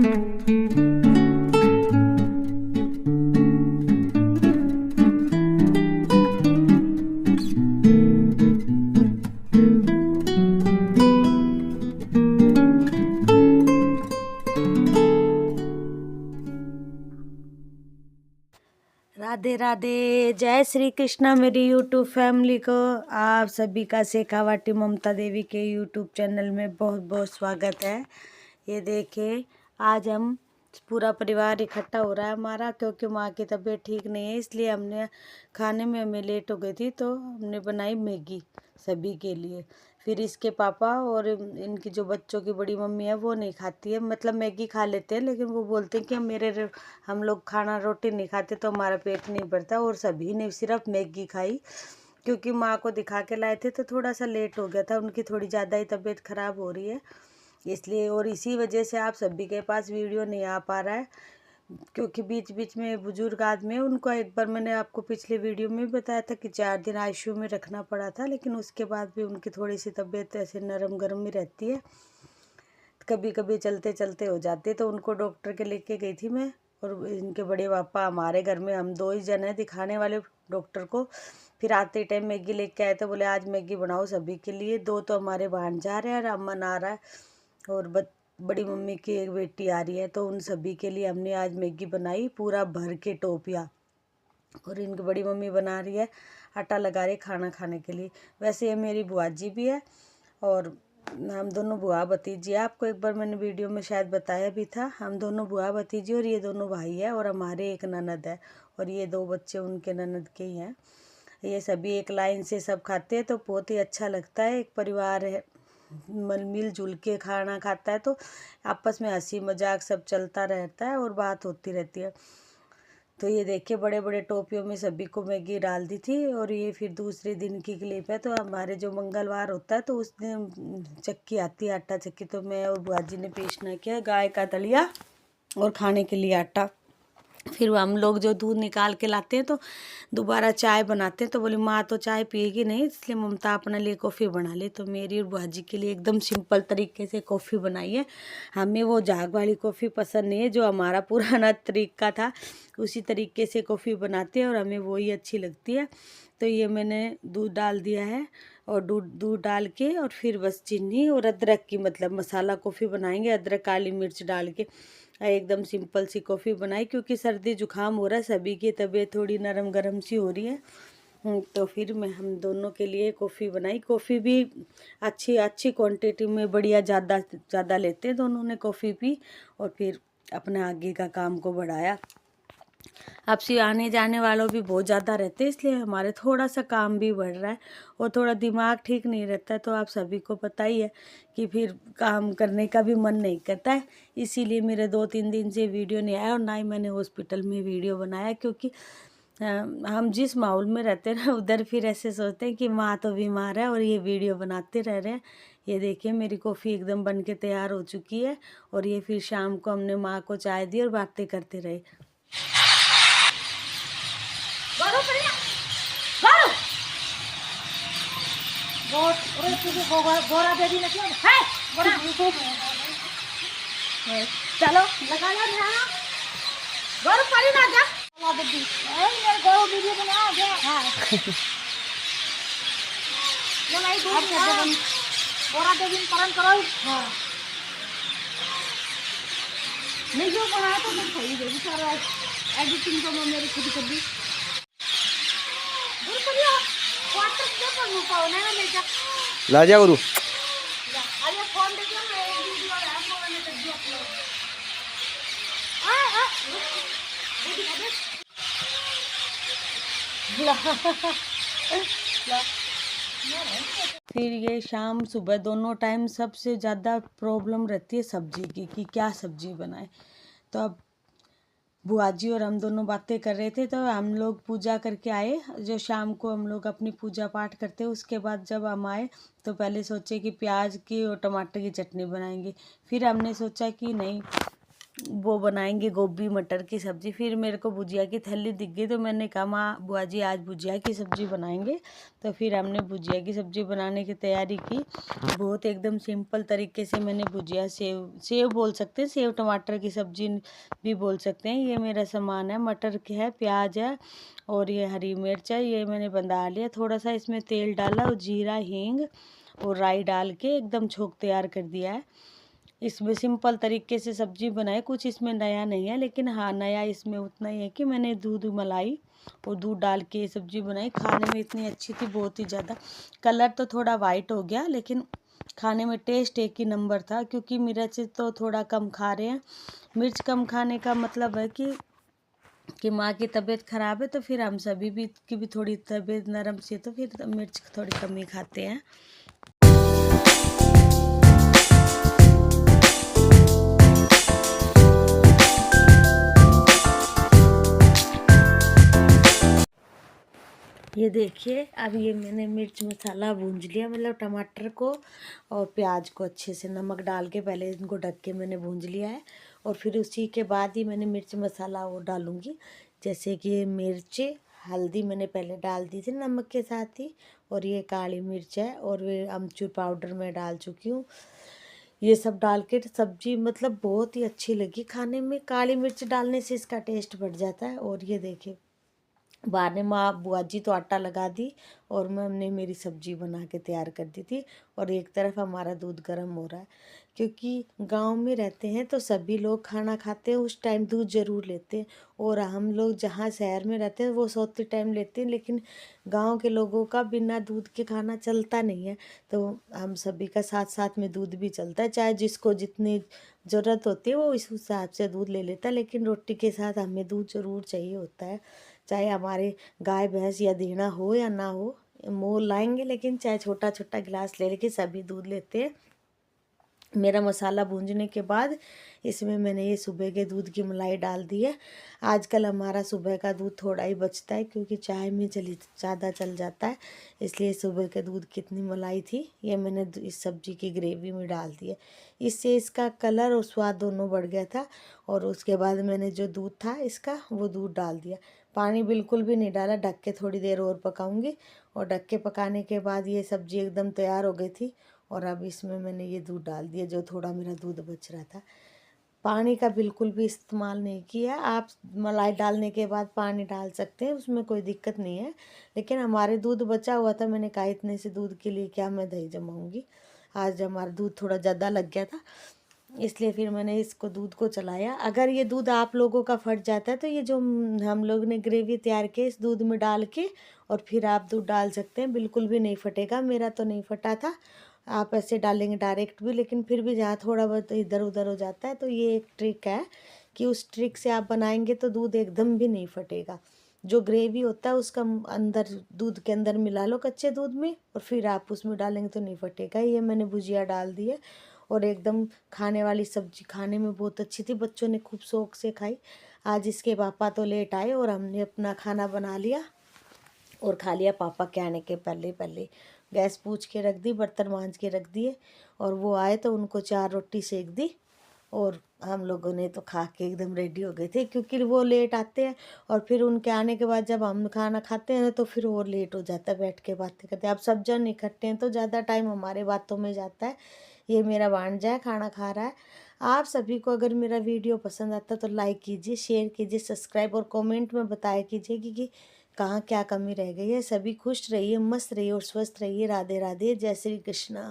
राधे राधे, जय श्री कृष्णा मेरी YouTube family को। आप सभी का शेखावाटी ममता देवी के यूट्यूब चैनल में बहुत बहुत स्वागत है। ये देखिए, आज हम पूरा परिवार इकट्ठा हो रहा है हमारा, क्योंकि माँ की तबीयत ठीक नहीं है, इसलिए हमने खाने में हमें लेट हो गई थी, तो हमने बनाई मैगी सभी के लिए। फिर इसके पापा और इनकी जो बच्चों की बड़ी मम्मी है वो नहीं खाती है, मतलब मैगी खा लेते हैं, लेकिन वो बोलते हैं कि हम लोग खाना रोटी नहीं खाते तो हमारा पेट नहीं भरता। और सभी ने सिर्फ मैगी खाई, क्योंकि माँ को दिखा के लाए थे तो थोड़ा सा लेट हो गया था, उनकी थोड़ी ज़्यादा ही तबीयत ख़राब हो रही है इसलिए। और इसी वजह से आप सभी के पास वीडियो नहीं आ पा रहा है, क्योंकि बीच बीच में बुजुर्ग आदमी, उनको एक बार मैंने आपको पिछले वीडियो में बताया था कि 4 दिन आईसीयू में रखना पड़ा था, लेकिन उसके बाद भी उनकी थोड़ी सी तबीयत ऐसे नरम गरम ही रहती है, कभी कभी चलते चलते हो जाती है। तो उनको डॉक्टर के लेके गई थी मैं, और इनके बड़े पापा, हमारे घर में हम 2 ही जन हैं दिखाने वाले डॉक्टर को। फिर आते टाइम मैगी लेके आए तो बोले आज मैगी बनाओ सभी के लिए। 2 तो हमारे भांजा रहे हैं और अमन आ रहा है, और बड़ी मम्मी की एक बेटी आ रही है, तो उन सभी के लिए हमने आज मैगी बनाई पूरा भर के टोपिया। और इनकी बड़ी मम्मी बना रही है, आटा लगा रही खाना खाने के लिए। वैसे ये मेरी बुआ जी भी है, और हम दोनों बुआ भतीजी है। आपको एक बार मैंने वीडियो में शायद बताया भी था, हम दोनों बुआ भतीजी, और ये दोनों भाई है, और हमारे एक ननद है, और ये 2 बच्चे उनके ननद के ही हैं। ये सभी एक लाइन से सब खाते हैं, तो बहुत ही अच्छा लगता है। एक परिवार है, मिलजुल के खाना खाता है, तो आपस में हंसी मजाक सब चलता रहता है और बात होती रहती है। तो ये देखिए, बड़े बड़े टोपियों में सभी को मैगी डाल दी थी। और ये फिर दूसरे दिन की क्लिप है। तो हमारे जो मंगलवार होता है तो उस दिन चक्की आती है, आटा चक्की, तो मैं और बुआ जी ने पेशना किया गाय का दलिया और खाने के लिए आटा। फिर हम लोग जो दूध निकाल के लाते हैं तो दोबारा चाय बनाते हैं, तो बोली माँ तो चाय पिएगी नहीं, इसलिए ममता अपने लिए कॉफ़ी बना ली। तो मेरी और बुआ जी के लिए एकदम सिंपल तरीके से कॉफ़ी बनाई है। हमें वो झाग वाली कॉफ़ी पसंद नहीं है, जो हमारा पुराना तरीका था उसी तरीके से कॉफ़ी बनाते हैं, और हमें वही अच्छी लगती है। तो ये मैंने दूध डाल दिया है, और दूध डाल के, और फिर बस चीनी और अदरक की, मतलब मसाला कॉफ़ी बनाएंगे, अदरक काली मिर्च डाल के एकदम सिंपल सी कॉफ़ी बनाई, क्योंकि सर्दी जुकाम हो रहा है, सभी की तबीयत थोड़ी नरम गरम सी हो रही है। तो फिर मैं हम दोनों के लिए कॉफ़ी बनाई। कॉफ़ी भी अच्छी क्वांटिटी में, बढ़िया ज़्यादा लेते हैं दोनों ने कॉफ़ी पी, और फिर अपने आगे का काम को बढ़ाया। अब से आने जाने वालों भी बहुत ज़्यादा रहते हैं, इसलिए हमारे थोड़ा सा काम भी बढ़ रहा है, और थोड़ा दिमाग ठीक नहीं रहता है, तो आप सभी को पता ही है कि फिर काम करने का भी मन नहीं करता है। इसीलिए मेरे 2-3 दिन से वीडियो नहीं आया, और ना ही मैंने हॉस्पिटल में वीडियो बनाया, क्योंकि हम जिस माहौल में रहते हैं ना, उधर फिर ऐसे सोचते हैं कि माँ तो बीमार है और ये वीडियो बनाते रह रहे हैं। ये देखिए, मेरी कॉफ़ी एकदम बन के तैयार हो चुकी है, और ये फिर शाम को हमने माँ को चाय दी और बातें करते रहे। बोरा दे दी है चलो लगा लो ध्यान, गोर पड़ी ना जा दीदी, मेरे गोर वीडियो बना दे। हां ये नहीं दूध बोरा दे दिन परन करो। हां नहीं जो बनाया तो मैं सही दे सारा एडिटिंग तो मैं मेरी खुद कर दी। गोर पड़ी वाटर दे पर मुंह पाओ ना मेरे ला जा गुरु। अरे फोन देखो ना, एक वीडियो है वो मैंने कर दिया अपलोड। हां फिर ये शाम सुबह दोनों टाइम सबसे ज़्यादा प्रॉब्लम रहती है सब्जी की, कि क्या सब्जी बनाए। तो अब बुआ जी और हम दोनों बातें कर रहे थे, तो हम लोग पूजा करके आए। जो शाम को हम लोग अपनी पूजा पाठ करते हैं, उसके बाद जब हम आए तो पहले सोचे कि प्याज की और टमाटर की चटनी बनाएंगे। फिर हमने सोचा कि नहीं, वो बनाएंगे गोभी मटर की सब्ज़ी। फिर मेरे को भुजिया की थैली दिख गई तो मैंने कहा माँ बुआ जी आज भुजिया की सब्ज़ी बनाएंगे। तो फिर हमने भुजिया की सब्ज़ी बनाने की तैयारी की। बहुत एकदम सिंपल तरीके से मैंने भुजिया सेव बोल सकते हैं, सेव टमाटर की सब्ज़ी भी बोल सकते हैं। ये मेरा सामान है, मटर के है, प्याज है और ये हरी मिर्च है, ये मैंने बंधा लिया। थोड़ा सा इसमें तेल डाला और जीरा हींग और राई डाल के एकदम छोंक तैयार कर दिया है। इसमें सिंपल तरीके से सब्जी बनाई, कुछ इसमें नया नहीं है, लेकिन हाँ नया इसमें उतना ही है कि मैंने दूध मलाई और दूध डाल के ये सब्जी बनाई। खाने में इतनी अच्छी थी, बहुत ही ज़्यादा। कलर तो थोड़ा वाइट हो गया लेकिन खाने में टेस्ट एक ही नंबर था, क्योंकि मिर्च तो थोड़ा कम खा रहे हैं। मिर्च कम खाने का मतलब है कि माँ की तबीयत ख़राब है, तो फिर हम सभी भी की भी थोड़ी तबीयत नरम सी है, तो फिर मिर्च थोड़ी कम ही खाते हैं। ये देखिए अब ये मैंने मिर्च मसाला भूंज लिया, मतलब टमाटर को और प्याज को अच्छे से नमक डाल के पहले इनको ढक के मैंने भूंज लिया है। और फिर उसी के बाद ही मैंने मिर्च मसाला वो डालूँगी, जैसे कि मिर्च हल्दी मैंने पहले डाल दी थी नमक के साथ ही, और ये काली मिर्च है और वे अमचूर पाउडर मैं डाल चुकी हूँ। ये सब डाल के सब्जी मतलब बहुत ही अच्छी लगी खाने में। काली मिर्च डालने से इसका टेस्ट बढ़ जाता है। और ये देखिए बाद में माँ बुआ जी तो आटा लगा दी और हमने मेरी सब्जी बना के तैयार कर दी थी। और एक तरफ हमारा दूध गर्म हो रहा है, क्योंकि गांव में रहते हैं तो सभी लोग खाना खाते हैं उस टाइम दूध ज़रूर लेते हैं, और हम लोग जहाँ शहर में रहते हैं वो सोते टाइम लेते हैं, लेकिन गांव के लोगों का बिना दूध के खाना चलता नहीं है। तो हम सभी का साथ साथ में दूध भी चलता है, चाहे जिसको जितनी ज़रूरत होती है वो इस हिसाब से दूध ले लेता है, लेकिन रोटी के साथ हमें दूध ज़रूर चाहिए होता है। चाहे हमारे गाय भैंस या देना हो या ना हो, मोल लाएंगे, लेकिन चाहे छोटा छोटा गिलास ले लेके सभी दूध लेते हैं। मेरा मसाला भूंजने के बाद इसमें मैंने ये सुबह के दूध की मलाई डाल दी है। आजकल हमारा सुबह का दूध थोड़ा ही बचता है, क्योंकि चाय में ज़्यादा चल जाता है, इसलिए सुबह के दूध कितनी मलाई थी ये मैंने इस सब्ज़ी की ग्रेवी में डाल दी है। इससे इसका कलर और स्वाद दोनों बढ़ गया था। और उसके बाद मैंने जो दूध था इसका वो दूध डाल दिया, पानी बिल्कुल भी नहीं डाला, ढक के थोड़ी देर और पकाऊंगी। और ढक के पकाने के बाद ये सब्ज़ी एकदम तैयार हो गई थी। और अब इसमें मैंने ये दूध डाल दिया, जो थोड़ा मेरा दूध बच रहा था। पानी का बिल्कुल भी इस्तेमाल नहीं किया। आप मलाई डालने के बाद पानी डाल सकते हैं, उसमें कोई दिक्कत नहीं है, लेकिन हमारे दूध बचा हुआ था, मैंने कहा इतने से दूध के लिए क्या मैं दही जमाऊंगी। आज हमारा दूध थोड़ा ज़्यादा लग गया था, इसलिए फिर मैंने इसको दूध को चलाया। अगर ये दूध आप लोगों का फट जाता है तो ये जो हम लोग ने ग्रेवी तैयार की इस दूध में डाल के और फिर आप दूध डाल सकते हैं, बिल्कुल भी नहीं फटेगा। मेरा तो नहीं फटा था, आप ऐसे डालेंगे डायरेक्ट भी, लेकिन फिर भी जहाँ थोड़ा बहुत इधर उधर हो जाता है तो ये एक ट्रिक है कि उस ट्रिक से आप बनाएंगे तो दूध एकदम भी नहीं फटेगा। जो ग्रेवी होता है उसका अंदर दूध के अंदर मिला लो कच्चे दूध में, और फिर आप उसमें डालेंगे तो नहीं फटेगा। ये मैंने भुजिया डाल दी है और एकदम खाने वाली सब्जी, खाने में बहुत अच्छी थी, बच्चों ने खूब शौक से खाई। आज इसके पापा तो लेट आए और हमने अपना खाना बना लिया और खा लिया पापा के आने के पहले पहले। गैस पूछ के रख दी, बर्तन मांज के रख दिए, और वो आए तो उनको 4 रोटी सेक दी और हम लोगों ने तो खा के एकदम रेडी हो गए थे, क्योंकि वो लेट आते हैं और फिर उनके आने के बाद जब हम खाना खाते हैं तो फिर और लेट हो जाता है बैठ के बातें करते हैं। अब सब जन इकट्ठे हैं तो ज़्यादा टाइम हमारे बातों में जाता है। ये मेरा भांजा है, खाना खा रहा है। आप सभी को अगर मेरा वीडियो पसंद आता तो लाइक कीजिए, शेयर कीजिए, सब्सक्राइब और कमेंट में बताया कीजिए कि कहाँ क्या कमी रह गई है। सभी खुश रहिए, मस्त रहिए और स्वस्थ रहिए। राधे राधे, जय श्री कृष्णा।